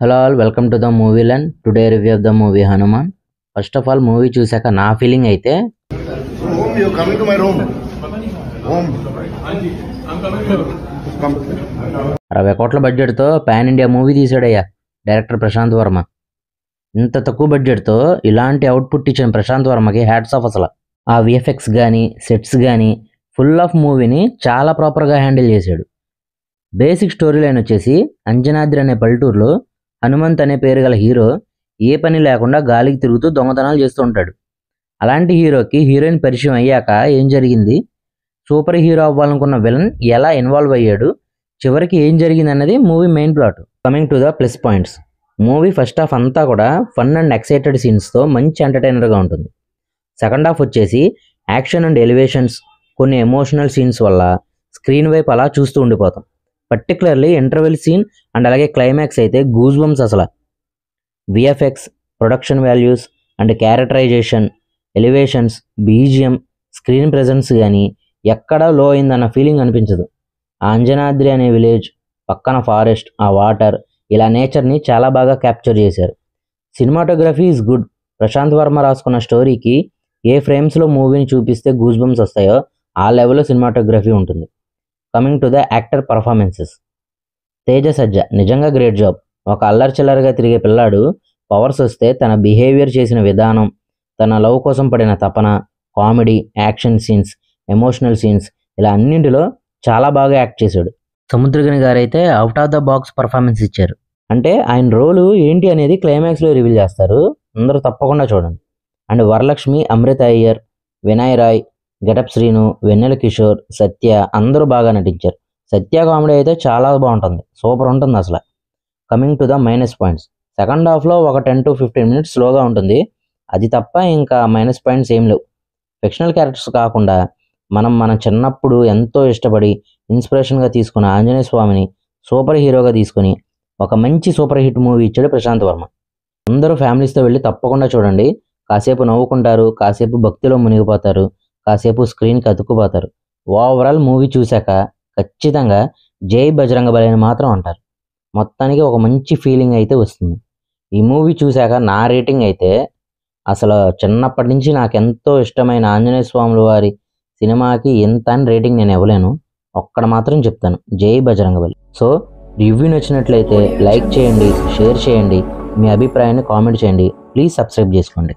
Hello all, welcome to the movie land. Today review of the movie Hanuman. First of all, movie చూసాక నా feeling అయితే Home, you're coming to my room. Home. 60 కోట్ల బడ్జెట్తో pan India movie తీసాడయ్యా director Prashanth Varma. ఇంత తక్కువ బడ్జెట్తో ఇలాంటి అవుట్పుట్ ఇచ్చిన ప్రశాంత్ వర్మకి హ్యాట్స్ ఆఫ్. అసలు ఆ విఎఫ్ఎక్స్ కానీ సెట్స్ కానీ ఫుల్ ఆఫ్ మూవీని చాలా ప్రాపర్గా హ్యాండిల్ చేశాడు. బేసిక్ స్టోరీ లైన్ వచ్చేసి అంజనాద్రి అనే పల్లెటూరులో హనుమంత్ అనే పేరు గల హీరో ఏ పని లేకుండా గాలికి తిరుగుతూ దొంగతనాలు చేస్తూ ఉంటాడు. అలాంటి హీరోకి హీరోయిన్ పరిచయం అయ్యాక ఏం జరిగింది, సూపర్ హీరో అవ్వాలనుకున్న విలన్ ఎలా ఇన్వాల్వ్ అయ్యాడు, చివరికి ఏం జరిగింది అన్నది movie main plot. Coming to the plus points, movie first half అంతా కూడా ఫన్ అండ్ ఎక్సైటెడ్ సీన్స్తో మంచి ఎంటర్టైనర్గా ఉంటుంది. సెకండ్ హాఫ్ వచ్చేసి యాక్షన్ అండ్ ఎలివేషన్స్, కొన్ని ఎమోషనల్ సీన్స్ వల్ల స్క్రీన్ వైపు అలా చూస్తూ ఉండిపోతాం. పర్టికులర్లీ ఇంటర్వెల్ సీన్ అండ్ అలాగే క్లైమాక్స్ అయితే గూస్ బంప్స్. అసలు VFX, production values and characterization, elevations, BGM, screen presence కానీ ఎక్కడా లో అయిందన్న ఫీలింగ్ అనిపించదు. ఆ అంజనాద్రి అనే విలేజ్, పక్కన ఫారెస్ట్, ఆ వాటర్, ఇలా నేచర్ని చాలా బాగా క్యాప్చర్ చేశారు. Cinematography is good. Prashanth Varma రాసుకున్న స్టోరీకి ఏ ఫ్రేమ్స్లో మూవీని చూపిస్తే గూస్ బంప్స్ వస్తాయో ఆ లెవెల్లో సినిమాటోగ్రఫీ ఉంటుంది. Coming to the actor performances, Teja Sajja నిజంగా గ్రేట్ జాబ్. ఒక అల్లరి చిల్లరగా తిరిగే పిల్లాడు పవర్స్ వస్తే తన బిహేవియర్ చేసిన విధానం, తన లవ్ కోసం పడిన తపన, comedy, action scenes, emotional scenes, ఇలా అన్నింటిలో చాలా బాగా యాక్ట్ చేశాడు. సముద్రగని గారు అయితే out of the box performance ఇచ్చారు. అంటే ఆయన రోలు ఏంటి అనేది క్లైమాక్స్లో రివీల్ చేస్తారు, అందరూ తప్పకుండా చూడండి. అండ్ వరలక్ష్మి, అమృత అయ్యర్, వినయ్ రాయ్, గెటప్ శ్రీను, వెన్నెల కిషోర్, సత్య అందరూ బాగా నటించారు. సత్య కామెడీ అయితే చాలా బాగుంటుంది, సూపర్ ఉంటుంది అసలు. Coming to the minus points, second హాఫ్లో ఒక 10 to 15 minutes స్లోగా ఉంటుంది, అది తప్ప ఇంకా మైనస్ పాయింట్స్ ఏం లేవు. ఫిక్షనల్ క్యారెక్టర్స్ కాకుండా మన చిన్నప్పుడు ఎంతో ఇష్టపడి ఇన్స్పిరేషన్గా తీసుకున్న ఆంజనేయ స్వామిని సూపర్ హీరోగా తీసుకుని ఒక మంచి సూపర్ హిట్ మూవీ ఇచ్చాడు ప్రశాంత్ వర్మ. అందరూ ఫ్యామిలీస్తో వెళ్ళి తప్పకుండా చూడండి. కాసేపు నవ్వుకుంటారు, కాసేపు భక్తిలో మునిగిపోతారు, కాసేపు స్క్రీన్కి అతుక్కుపోతారు. ఓవరాల్ మూవీ చూశాక ఖచ్చితంగా జై బజరంగబలి అని మాత్రం అంటారు. మొత్తానికి ఒక మంచి ఫీలింగ్ అయితే వస్తుంది. ఈ మూవీ చూశాక నా రేటింగ్ అయితే, అసలు చిన్నప్పటి నుంచి నాకు ఎంతో ఇష్టమైన ఆంజనేయ స్వాముల వారి సినిమాకి ఎంత అని రేటింగ్ నేను ఇవ్వలేను. ఒక్కడ మాత్రం చెప్తాను, జై బజరంగబలి. సో రివ్యూ నచ్చినట్లయితే లైక్ చేయండి, షేర్ చేయండి, మీ అభిప్రాయాన్ని కామెంట్ చేయండి, ప్లీజ్ సబ్స్క్రైబ్ చేసుకోండి.